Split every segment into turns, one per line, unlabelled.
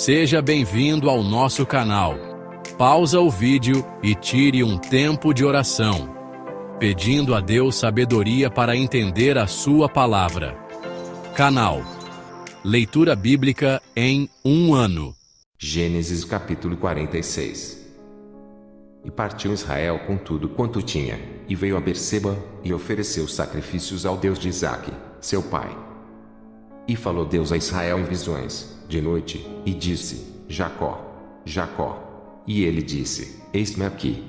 Seja bem-vindo ao nosso canal. Pausa o vídeo e tire um tempo de oração, pedindo a Deus sabedoria para entender a sua palavra. Canal Leitura Bíblica em um ano.
Gênesis capítulo 46. E partiu Israel com tudo quanto tinha, e veio a Berseba, e ofereceu sacrifícios ao Deus de Isaque, seu pai. E falou Deus a Israel em visões, de noite, e disse: Jacó, Jacó. E ele disse: Eis-me aqui.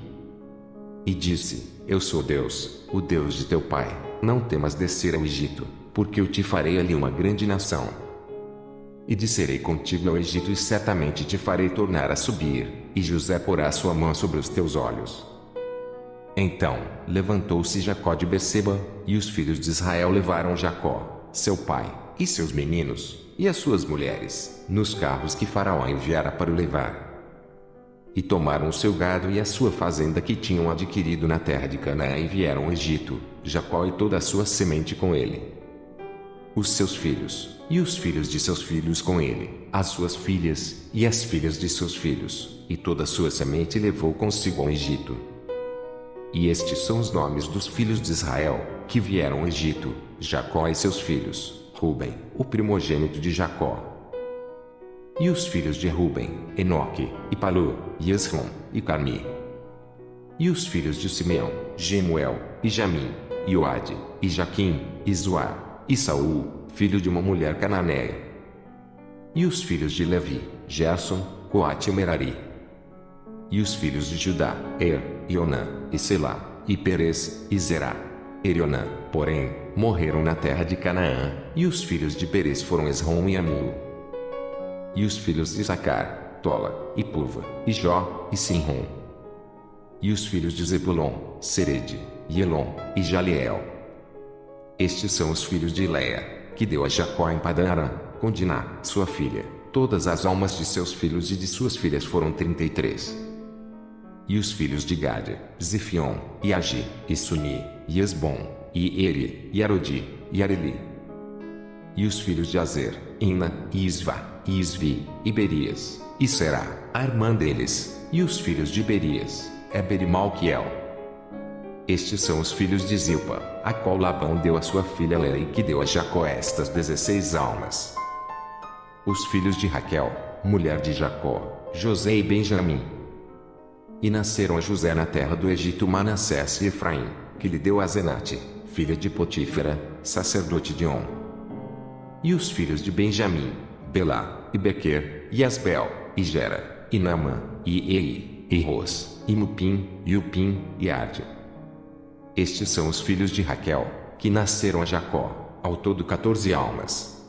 E disse: Eu sou Deus, o Deus de teu pai, não temas descer ao Egito, porque eu te farei ali uma grande nação. E descerei contigo ao Egito e certamente te farei tornar a subir, e José porá sua mão sobre os teus olhos. Então, levantou-se Jacó de Berseba, e os filhos de Israel levaram Jacó, seu pai, e seus meninos, e as suas mulheres, nos carros que Faraó enviara para o levar. E tomaram o seu gado e a sua fazenda que tinham adquirido na terra de Canaã e vieram ao Egito, Jacó e toda a sua semente com ele. Os seus filhos, e os filhos de seus filhos com ele, as suas filhas, e as filhas de seus filhos, e toda a sua semente levou consigo ao Egito. E estes são os nomes dos filhos de Israel, que vieram ao Egito, Jacó e seus filhos: Ruben, o primogênito de Jacó. E os filhos de Ruben: Enoque, e Palu, e Esrom, e Carmi. E os filhos de Simeão: Gemuel, e Jamim, e Oade, e Jaquim, e Zoar, e Saul, filho de uma mulher cananeia. E os filhos de Levi: Gerson, Coate e Merari. E os filhos de Judá: e Onã, e Selá, e Perez, e Zerá. Erionã, porém, morreram na terra de Canaã, e os filhos de Perez foram Esrom e Amul. E os filhos de Isacar: Tola, e Purva, e Jó, e Sinrom. E os filhos de Zebulon: Serede, e Elon, e Jaliel. Estes são os filhos de Leia, que deu a Jacó em Padã-Arã, com Diná, sua filha. Todas as almas de seus filhos e de suas filhas foram 33. E os filhos de Gade: Zifion, e Agi, e Suni, e Esbom, e Eri, e Arodi, e Areli. E os filhos de Azer: Ina, e Isvá, e Isvi, e Berias, e Será, a irmã deles. E os filhos de Berias: Eber e Malquiel. Estes são os filhos de Zilpa, a qual Labão deu a sua filha Leia e que deu a Jacó estas 16 almas. Os filhos de Raquel, mulher de Jacó: José e Benjamim. E nasceram a José na terra do Egito Manassés e Efraim, que lhe deu a Zenate, filha de Potífera, sacerdote de On. E os filhos de Benjamim: Belá, e Bequer, e Asbel, e Gera, e Naamã, e Ei, e Ros, e Mupim, e Upim, e Arde. Estes são os filhos de Raquel, que nasceram a Jacó, ao todo 14 almas.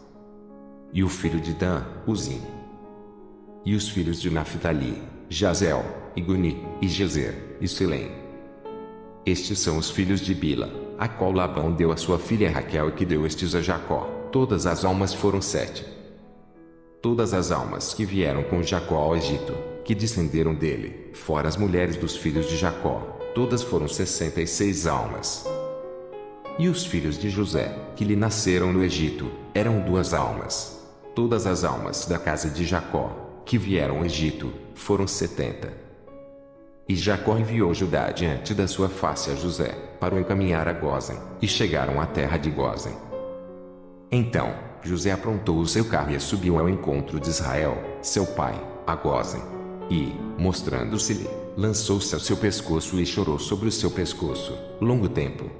E o filho de Dan, Uzim. E os filhos de Naphtali: Jazel, e Guni, e Jezer, e Silém. Estes são os filhos de Bila, a qual Labão deu a sua filha Raquel e que deu estes a Jacó. Todas as almas foram 7. Todas as almas que vieram com Jacó ao Egito, que descenderam dele, fora as mulheres dos filhos de Jacó, todas foram 66 almas. E os filhos de José, que lhe nasceram no Egito, eram 2 almas. Todas as almas da casa de Jacó, que vieram ao Egito, foram 70. E Jacó enviou Judá diante da sua face a José, para o encaminhar a Gósen, e chegaram à terra de Gósen. Então, José aprontou o seu carro e subiu ao encontro de Israel, seu pai, a Gósen. E, mostrando-se-lhe, lançou-se ao seu pescoço e chorou sobre o seu pescoço, longo tempo.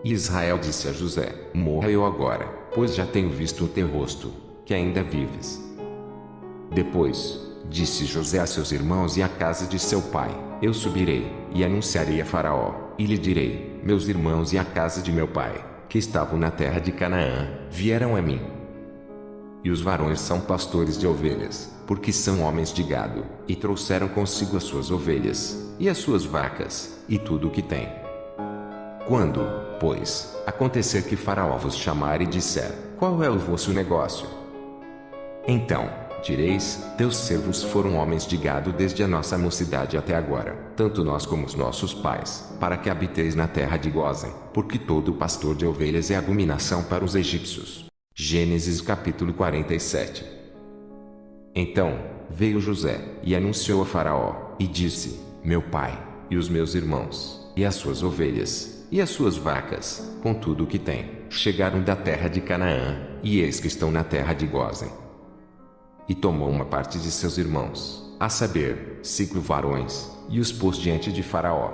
E Israel disse a José: Morra eu agora, pois já tenho visto o teu rosto, que ainda vives. Depois, disse José a seus irmãos e à casa de seu pai: Eu subirei, e anunciarei a Faraó, e lhe direi: Meus irmãos e a casa de meu pai, que estavam na terra de Canaã, vieram a mim. E os varões são pastores de ovelhas, porque são homens de gado, e trouxeram consigo as suas ovelhas, e as suas vacas, e tudo o que têm. Quando, pois, acontecer que Faraó vos chamar e disser: Qual é o vosso negócio? Então, direis: Teus servos foram homens de gado desde a nossa mocidade até agora, tanto nós como os nossos pais, para que habiteis na terra de Gósen, porque todo pastor de ovelhas é abominação para os egípcios. Gênesis capítulo 47. Então veio José e anunciou a Faraó, e disse: Meu pai, e os meus irmãos, e as suas ovelhas, e as suas vacas, com tudo o que tem, chegaram da terra de Canaã, e eis que estão na terra de Gósen. E tomou uma parte de seus irmãos, a saber, 5 varões, e os pôs diante de Faraó.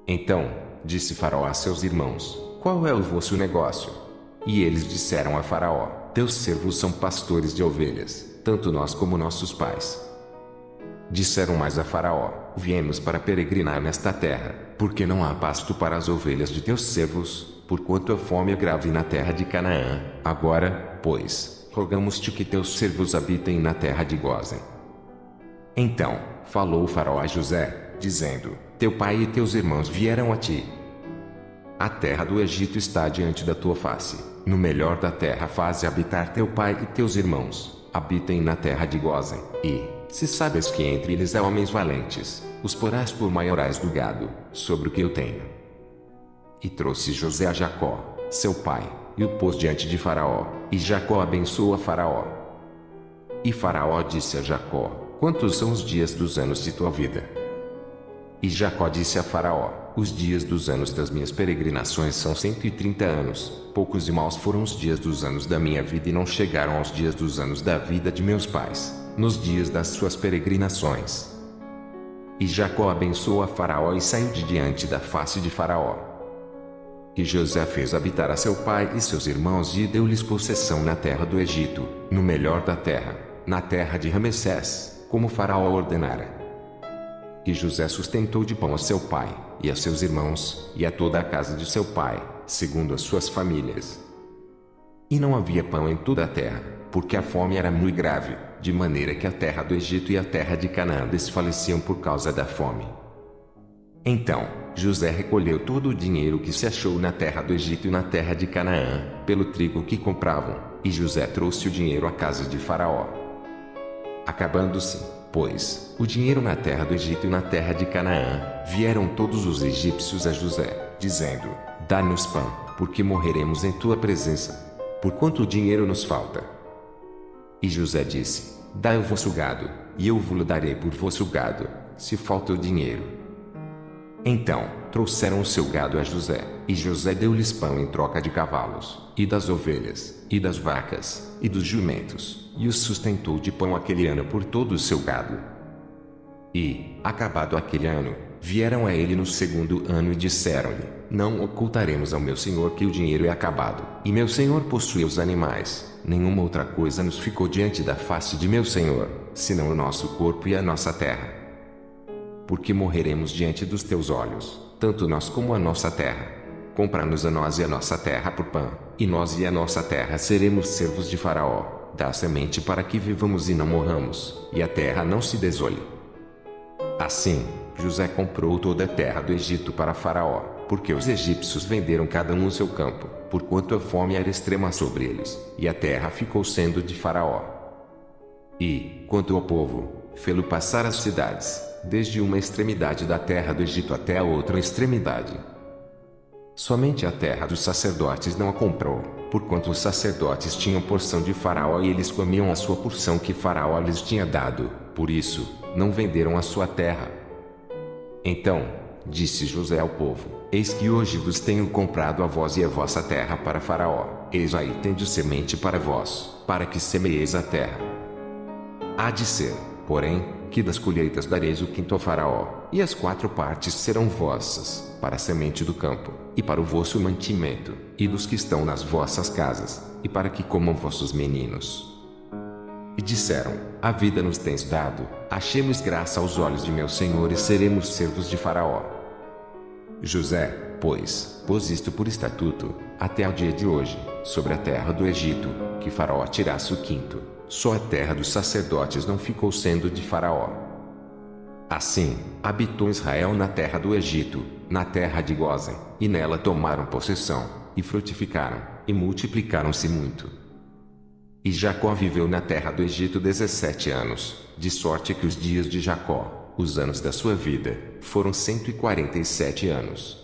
Então disse Faraó a seus irmãos: Qual é o vosso negócio? E eles disseram a Faraó: Teus servos são pastores de ovelhas, tanto nós como nossos pais. Disseram mais a Faraó: Viemos para peregrinar nesta terra, porque não há pasto para as ovelhas de teus servos, porquanto a fome é grave na terra de Canaã. Agora, pois, rogamos-te que teus servos habitem na terra de Gósen. Então falou o Faraó a José, dizendo: Teu pai e teus irmãos vieram a ti. A terra do Egito está diante da tua face. No melhor da terra faze habitar teu pai e teus irmãos, habitem na terra de Gósen. E, se sabes que entre eles há homens valentes, os porás por maiorais do gado, sobre o que eu tenho. E trouxe José a Jacó, seu pai, e o pôs diante de Faraó, e Jacó abençoou a Faraó. E Faraó disse a Jacó: Quantos são os dias dos anos de tua vida? E Jacó disse a Faraó: Os dias dos anos das minhas peregrinações são 130 anos. Poucos e maus foram os dias dos anos da minha vida e não chegaram aos dias dos anos da vida de meus pais, nos dias das suas peregrinações. E Jacó abençoou a Faraó e saiu de diante da face de Faraó. E José fez habitar a seu pai e seus irmãos e deu-lhes possessão na terra do Egito, no melhor da terra, na terra de Ramessés, como Faraó ordenara. E José sustentou de pão a seu pai, e a seus irmãos, e a toda a casa de seu pai, segundo as suas famílias. E não havia pão em toda a terra, porque a fome era muito grave, de maneira que a terra do Egito e a terra de Canaã desfaleciam por causa da fome. Então José recolheu todo o dinheiro que se achou na terra do Egito e na terra de Canaã, pelo trigo que compravam, e José trouxe o dinheiro à casa de Faraó. Acabando-se, pois, o dinheiro na terra do Egito e na terra de Canaã, vieram todos os egípcios a José, dizendo: Dá-nos pão, porque morreremos em tua presença. Porquanto o dinheiro nos falta. E José disse: Dai o vosso gado, e eu vos darei por vosso gado, se falta o dinheiro. Então trouxeram o seu gado a José, e José deu-lhes pão em troca de cavalos, e das ovelhas, e das vacas, e dos jumentos, e os sustentou de pão aquele ano por todo o seu gado. E, acabado aquele ano, vieram a ele no segundo ano e disseram-lhe: Não ocultaremos ao meu senhor que o dinheiro é acabado, e meu senhor possui os animais. Nenhuma outra coisa nos ficou diante da face de meu senhor, senão o nosso corpo e a nossa terra. Porque morreremos diante dos teus olhos, tanto nós como a nossa terra. Compra-nos a nós e a nossa terra por pão, e nós e a nossa terra seremos servos de Faraó. Dá semente para que vivamos e não morramos, e a terra não se desole. Assim, José comprou toda a terra do Egito para Faraó, porque os egípcios venderam cada um o seu campo, porquanto a fome era extrema sobre eles, e a terra ficou sendo de Faraó. E, quanto ao povo, fê-lo passar as cidades, desde uma extremidade da terra do Egito até a outra extremidade. Somente a terra dos sacerdotes não a comprou, porquanto os sacerdotes tinham porção de Faraó e eles comiam a sua porção que Faraó lhes tinha dado, por isso, não venderam a sua terra. Então disse José ao povo: Eis que hoje vos tenho comprado a vós e a vossa terra para Faraó. Eis aí tendes semente para vós, para que semeeis a terra. Há de ser, porém, que das colheitas dareis o quinto a Faraó, e as 4 partes serão vossas, para a semente do campo, e para o vosso mantimento, e dos que estão nas vossas casas, e para que comam vossos meninos. E disseram: A vida nos tens dado, achemos graça aos olhos de meu senhor e seremos servos de Faraó. José, pois, pôs isto por estatuto, até ao dia de hoje, sobre a terra do Egito, que Faraó tirasse o quinto. Só a terra dos sacerdotes não ficou sendo de Faraó. Assim, habitou Israel na terra do Egito, na terra de Gósen, e nela tomaram possessão, e frutificaram, e multiplicaram-se muito. E Jacó viveu na terra do Egito 17 anos, de sorte que os dias de Jacó, os anos da sua vida, foram 147 anos.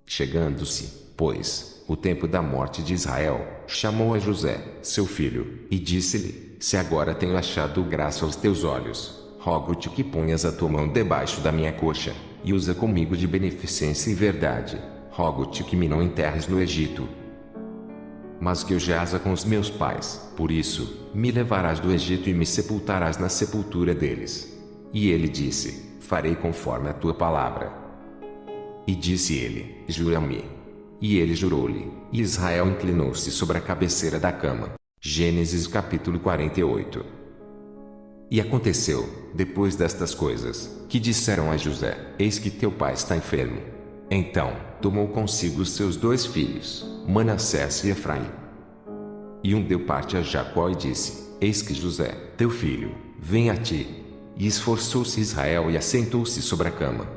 Chegando-se, pois, o tempo da morte de Israel, chamou a José, seu filho, e disse-lhe: se agora tenho achado graça aos teus olhos, rogo-te que ponhas a tua mão debaixo da minha coxa, e usa comigo de beneficência e verdade. Rogo-te que me não enterres no Egito, mas que eu jaza com os meus pais. Por isso, me levarás do Egito e me sepultarás na sepultura deles. E ele disse: farei conforme a tua palavra. E disse ele: jura-me. E ele jurou-lhe, e Israel inclinou-se sobre a cabeceira da cama. Gênesis capítulo 48. E aconteceu, depois destas coisas, que disseram a José: eis que teu pai está enfermo. Então, tomou consigo os seus 2 filhos, Manassés e Efraim. E deu parte a Jacó e disse: eis que José, teu filho, vem a ti. E esforçou-se Israel e assentou-se sobre a cama.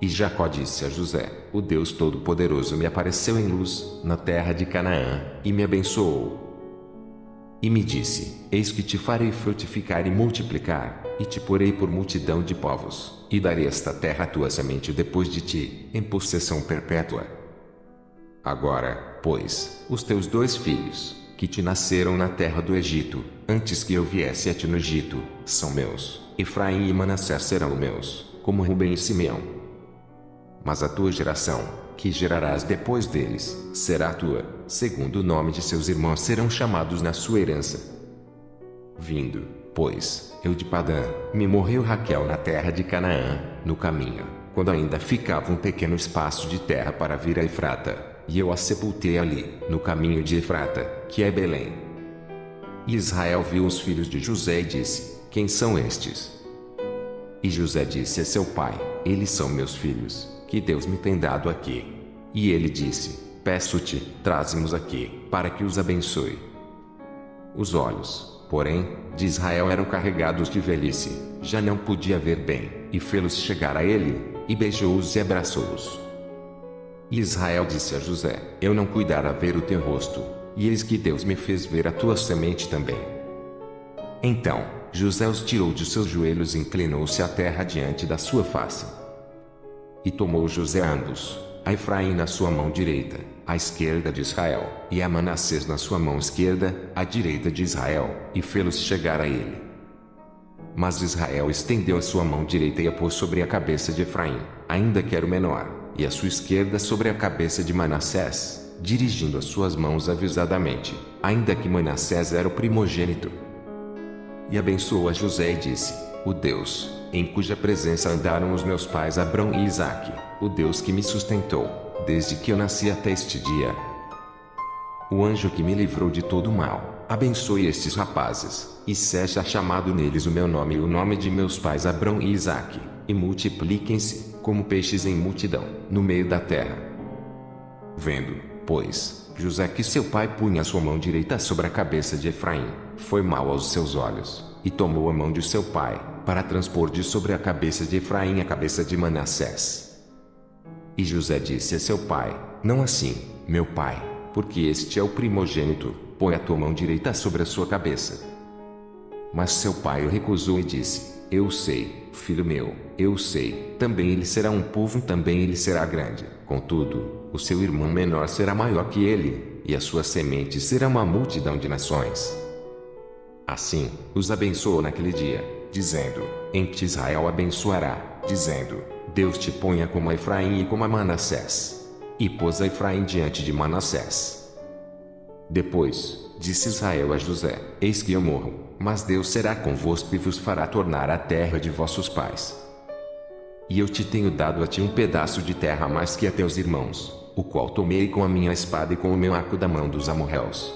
E Jacó disse a José: o Deus Todo-Poderoso me apareceu em luz, na terra de Canaã, e me abençoou. E me disse: eis que te farei frutificar e multiplicar, e te porei por multidão de povos, e darei esta terra à tua semente depois de ti, em possessão perpétua. Agora, pois, os teus 2 filhos, que te nasceram na terra do Egito, antes que eu viesse a ti no Egito, são meus. Efraim e Manassés serão meus, como Rubem e Simeão. Mas a tua geração, que gerarás depois deles, será tua, segundo o nome de seus irmãos serão chamados na sua herança. Vindo, pois, eu de Padã, me morreu Raquel na terra de Canaã, no caminho, quando ainda ficava um pequeno espaço de terra para vir a Efrata, e eu a sepultei ali, no caminho de Efrata, que é Belém. E Israel viu os filhos de José e disse: quem são estes? E José disse a seu pai: eles são meus filhos, que Deus me tem dado aqui. E ele disse: peço-te, traze-mos aqui, para que os abençoe. Os olhos, porém, de Israel eram carregados de velhice, já não podia ver bem, e fê-los chegar a ele, e beijou-os e abraçou-os. E Israel disse a José: eu não cuidara ver o teu rosto, e eis que Deus me fez ver a tua semente também. Então, José os tirou de seus joelhos e inclinou-se à terra diante da sua face. E tomou José ambos, a Efraim na sua mão direita, à esquerda de Israel, e a Manassés na sua mão esquerda, à direita de Israel, e fê-los chegar a ele. Mas Israel estendeu a sua mão direita e a pôs sobre a cabeça de Efraim, ainda que era o menor, e a sua esquerda sobre a cabeça de Manassés, dirigindo as suas mãos avisadamente, ainda que Manassés era o primogênito. E abençoou a José e disse: o Deus, em cuja presença andaram os meus pais Abrão e Isaque, o Deus que me sustentou, desde que eu nasci até este dia. O anjo que me livrou de todo o mal, abençoe estes rapazes, e seja chamado neles o meu nome e o nome de meus pais Abrão e Isaque, e multipliquem-se, como peixes em multidão, no meio da terra. Vendo, pois, José que seu pai punha a sua mão direita sobre a cabeça de Efraim, foi mal aos seus olhos, e tomou a mão de seu pai, para transpor de sobre a cabeça de Efraim a cabeça de Manassés. E José disse a seu pai: não assim, meu pai, porque este é o primogênito, põe a tua mão direita sobre a sua cabeça. Mas seu pai o recusou e disse: eu sei, filho meu, eu sei, também ele será um povo, também ele será grande, contudo, o seu irmão menor será maior que ele, e a sua semente será uma multidão de nações. Assim, os abençoou naquele dia, dizendo: em ti Israel abençoará, dizendo: Deus te ponha como a Efraim e como a Manassés. E pôs a Efraim diante de Manassés. Depois, disse Israel a José: eis que eu morro, mas Deus será convosco e vos fará tornar a terra de vossos pais. E eu te tenho dado a ti um pedaço de terra mais que a teus irmãos, o qual tomei com a minha espada e com o meu arco da mão dos amorreus.